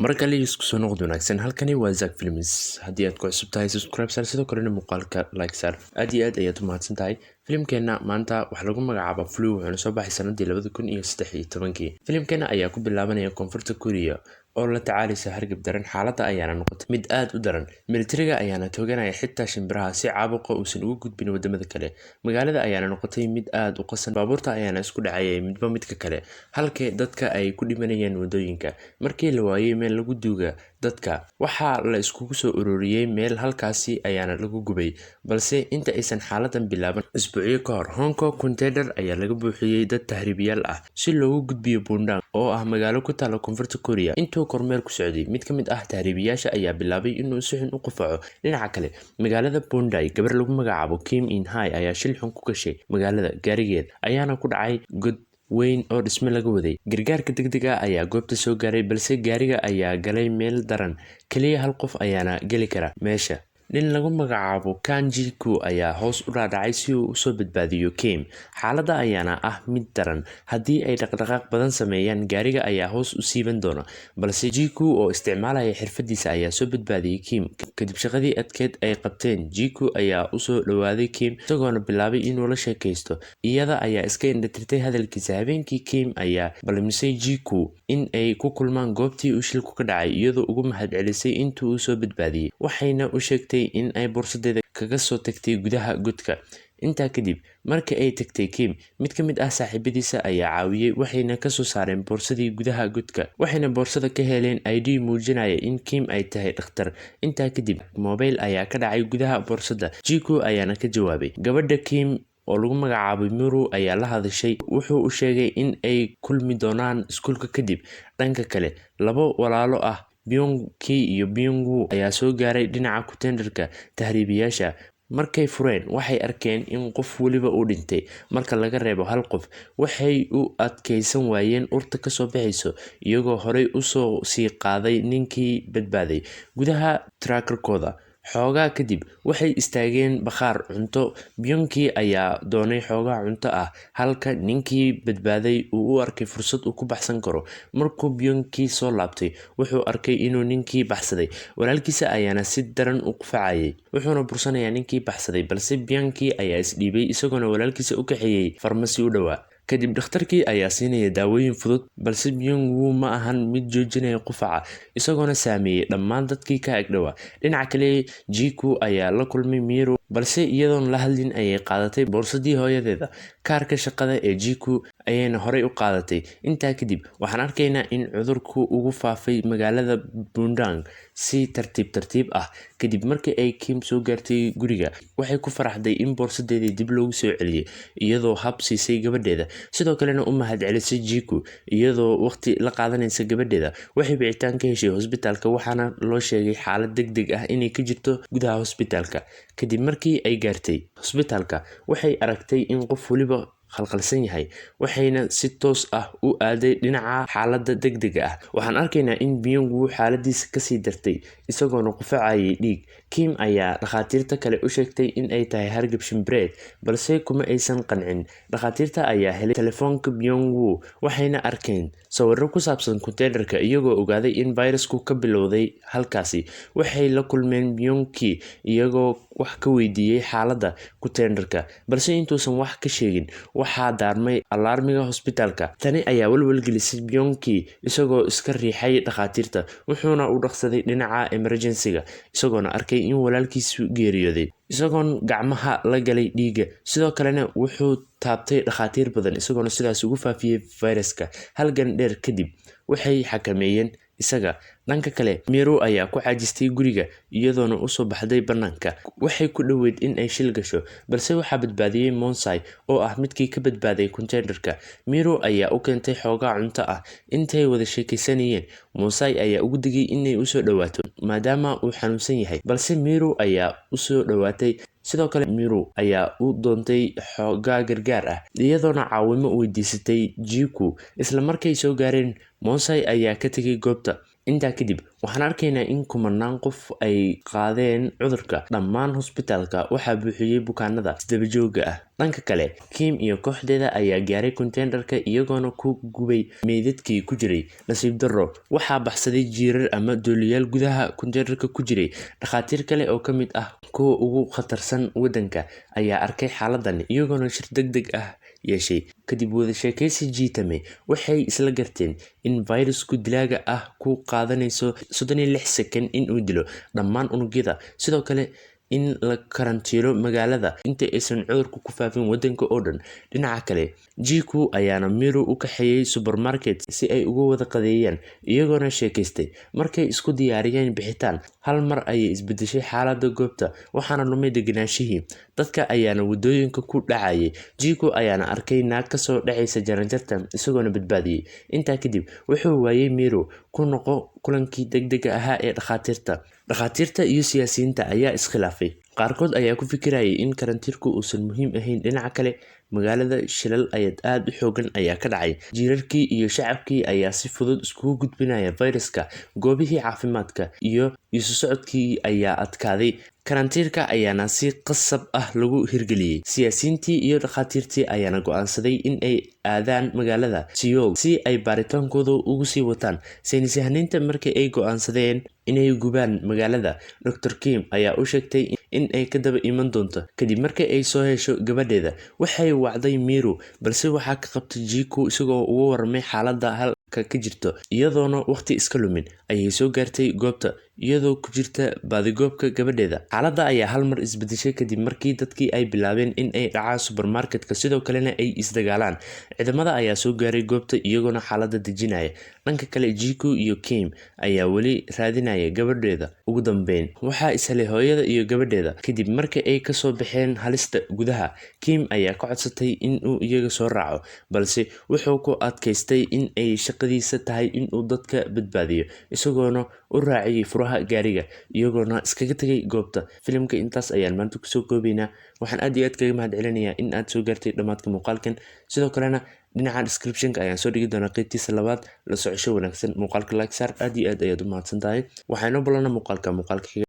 markale isku soo noqod wanaagsan halkani waa Zack Films haddii aad ku cusub tahay subscribe sar sidoo kalena muuqaalka like sar aad iyo aad ayaad u mahadsan tahay filimkeena maanta waxa lagu magacaabaa Flu wuxuuna soo baxay sanadii 2013 filimkeena ayaa ku bilaabanaya koonfurta Korea oo la tacaalaysa hargab daran xaaladda ayaana noqotay mid aad u daran militariga ayaana tooganaya xitaa shimbiraha si caabuqa uusan ugu gudbin wadamada kale magaalada ayaana noqotay mid aad u qasan baabuurta ayaana isku dhacayay midba midka kale halka dadka ay ku dhimanayaan wadooyinka markii la waayay meel lagu duuga dadka waxaa la iskugu soo ururiyay meel halkaasi ayaana lagu gubay balse inta aysan xaaladan bilaaban isbuuciyo ka hor Hong Kong container ayaa laga buuxiyay dad tahriibiyaal ah si loogu gudbiyo Bundang oo ah magaalo ku taala koonfurta Korea intuu kormeer ku socday mid ka mid ah tahriibiyaasha ayaa bilaabay inuu si xun u qufaco dhinaca kale magaalada Bundang gabar lagu magacaabo Kim In Hai ayaa shil xun ku gashay magaalada gaarigeed ayaana ku dhacay god weyn oo dhisme laga waday gargaarka degdega ayaa goobta soo gaaray balse gaariga ayaa galay meel daran kaliya hal qof ayaana geli kara meesha nin lagu magacaabo Kanji Ku ayaa hoos u dhaadhacay si uu soo badbaadiyo Kim xaaladda ayaana ah mid daran haddii ay dhaqdhaqaaq badan sameeyaan gaariga ayaa hoos u siiban doona balse Jiku oo isticmaalaya xirfadiisa ayaa soo badbaadiyay Kim kadib shaqadii adkeed ay qabteen Jiku ayaa u soo dhawaaday Kim isagoona bilaabay inuu la sheekaysto iyada ayaa iska indhatirtay hadalkiisa habeenkii Kim ayaa balmisay Jiku in ay ku kulmaan goobtii uu shilku ka dhacay iyadoo ugu mahadcelisay intuu soo badbaadiyay waxayna u sheegtay in ay boorsadeeda kaga soo tagtay gudaha godka intaa kadib markii ay tagtay Kim mid ka mid ah saaxiibadiisa ayaa caawiyay waxayna ka soo saareen boorsadii gudaha godka waxayna boorsada ka heleen ID muujinaya in Kim ay tahay dhakhtar intaa kadib mobile ayaa ka dhacay gudaha boorsada Jiku ayaana ka jawaabay gabadha Kim oo lagu magacaabo Miru ayaa la hadashay wuxuu u sheegay in ay kulmi doonaan iskuulka kadib dhanka kale labo walaalo ah Byung-ki iyo Byung-woo ayaa soo gaaray dhinaca containerka tahriibiyaasha markay fureen waxay arkeen in qof waliba uu dhintay marka laga reebo hal qof waxay u adkeysan waayeen urta ka soo baxayso iyagoo horey u soo sii qaaday ninkii badbaaday gudaha trackerkooda xoogaa kadib waxay istaageen bakhaar cunto Byung-ki ayaa doonay xoogaa cunto ah halka ninkii badbaaday uu u arkay fursad uu ku baxsan karo markuu Byung-ki soo laabtay wuxuu arkay inuu ninkii baxsaday walaalkiisa ayaana si daran u qufacayay wuxuuna bursanayaa ninkii baxsaday balse Byung-ki ayaa isdhiibay isagoona walaalkiisa u kaxeeyay farmasi u dhowaa kadib dhakhtarkii ayaa siinaya daawooyin fudud balse Byung-woo ma ahan mid joojinaya qufaca isagoona saameeyay dhammaan dadkii ka agdhowa dhinaca kale Jiku ayaa la kulmay Miru balse iyadoon la hadlin ayay qaadatay boorsadii hooyadeeda kaarka shaqada ee Jiku ayayna horey u qaadatay intaa kadib waxaan arkaynaa in cudurku ugu faafay magaalada Bundang si tartiib ah kadib markii ay Kim soo gaartay guriga waxay ku faraxday in boorsadeedii dib loogu soo celiyay iyadoo hab siisay gabadheeda sidoo kalena u mahadcelisay Jiku iyadoo waqti la qaadanaysa gabadheeda waxay bicitaan ka heshay hospitaalka waxaana loo sheegay xaalad degdeg ah inay ka jirto gudaha hospitaalka kadib markii ay gaartay hospitaalka waxay aragtay in qof waliba khalkhalsan yahay waxayna si toos ah u aaday dhinaca xaaladda degdega ah waxaan arkaynaa in Byung-woo xaaladiisa kasii dartay isagoona qufacayay dhiig Kim ayaa dhakhaatiirta kale u sheegtay in ay tahay hargab shimbireed balse kuma aysan qancin dhakhaatiirta ayaa helay telefoonka Byung-woo waxayna arkeen sawirro ku saabsan containerka iyagoo ogaaday in virusku ka bilowday halkaasi waxay la kulmeen Byung-ki iyagoo wax ka weydiiyay xaaladda containerka balse intuusan wax ka sheegin waxaa daarmay alarmiga hospitaalka tani ayaa walwalgelisay Byung-ki isagoo iska riixay dhakhaatiirta wuxuuna u dhaqsaday dhinaca emergency-ga isagoona arkay in walaalkiisu geeriyooday isagoon gacmaha la galay dhiiga sidoo kalena wuxuu taabtay dhakhaatiir badan isagoona sidaas ugu faafiyay viruska halgan dheer kadib waxay xakameeyeen isaga dhanka kale Miru ayaa ku caajistay guriga iyadoona u soo baxday banaanka waxay ku dhaweyd in ay shil gasho balse waxaa badbaadiyay Monsai oo ah midkii ka badbaaday containerka Miru ayaa u keentay xoogaa cunto ah intay wada sheekaysanayeen Monsai ayaa ugu digay inay u soo dhawaato maadaama uu xanuunsan yahay balse Miru ayaa u soo dhawaatay sidoo kale Miru ayaa u doontay xoogaa gargaar ah iyadoona caawimo weydiisatay Jiku isla markay soo gaareen Monsai ayaa ka tagay goobta intaa kadib waxaan arkaynaa in kumanaan qof ay qaadeen cudurka dhammaan hosbitaalka waxaa buuxiyey bukaanada isdaba jooga ah. dhanka kale Kim iyo kooxdeeda ayaa gaaray konteenarka iyagoona ku gubay meydadkii ku jiray. nasiib darro waxaa baxsaday jiirar ama dooliyaal gudaha konteenarka ku jiray. dhakhaatiir kale oo ka mid ah kuwa ugu khatarsan waddanka ayaa arkay xaaladan iyagoona shir degdeg ah yeeshay. kadib wada sheekaysi jiitame waxay isla garteen in fayrasku dilaaga ah ku qaadanayso 36 sekan in uu dilo dhammaan unugyada, sidoo kale in la karantiilo magaalada inta aysan cudurku ku faafin waddanka oo dhan. dhinaca kale Jiku ayaana Miru u kaxeeyay supermarket si ay uga wada qadeeyaan iyagoona sheekaystay. markay isku diyaariyeen bixitaan hal mar ayay isbedeshay xaaladda goobta waxaana lumay deganaashihii. dadka ayaana wadooyinka ku dhacayay. Jiku ayaana arkay naag kasoo dhacaysa jaranjarta isagoona badbaadiyay. intaa kadib wuxuu waayay Miru ku noqo kulankii degdega ahaa ee dhakhaatiirta iyo siyaasiyiinta ayaa iskhilaafay. qaarkood ayaa ku fikirayay in karantiilku uusan muhiim ahayn. dhinaca kale magaalada shilal aad u xoogan ayaa ka dhacay. jiirarkii iyo shacabkii ayaa si fudud iskugu gudbinaya fayraska. goobihii caafimaadka iyo isu socodkii ayaa adkaaday. karantiilka ayaana si qasab ah lagu hirgeliyey. siyaasiyiintii iyo dhakhaatiirtii ayaana go'aansaday in ay aadaan magaalada Seoul si ay baaritaankooda ugu sii wataan. saynis yahaniinta markii ay go'aansadeen inay gubaan magaalada, Dr. Kim ayaa u sheegtay in ay ka daba iman doonto kadib markii ay soo hesho gabadheeda. waxay wacday Miru balse waxaa ka qabtay Jiku isagoo uga warramay xaaladda halka ka jirto. iyadoona waqti iska lumin ayay soo gaartay goobta iyadoo ku jirta baadigoobka gabadheeda. xaaladda ayaa hal mar isbedeshay kadib markii dadkii ay bilaabeen in ay dhacaan supermarketka sidoo kalena ay isdagaalaan. ciidamada ayaa soo gaaray goobta iyagoona xaaladda dejinaya. dhanka kale Jiku iyo Kim ayaa weli raadinaya gabadheeda. ugu dambeyn waxaa ishelay hooyada iyo gabadheeda kadib markii ay kasoo baxeen halista gudaha. Kim ayaa ka codsatay in uu iyaga soo raaco balse wuxuu ku adkaystay in ay shaqadiisa tahay in uu dadka badbaadiyo isagoona u raaciyay furaha gaariga iyagoona iskaga tagay goobta. filimka intaas ayaan maanta kusoo koobaynaa. waxaan aad iyo aad kaga mahadcelinayaa in aad soo gaartay dhammaadka muuqaalkan. sidoo kalena dhinaca descriptionka ayaan soo dhigi doonaa qaybtiisa labaad. la socosho wanaagsan. muuqaalka like saar. aad iyo aad ayaad u mahadsan tahay. waxaa inoo balana muuqaalka xiga.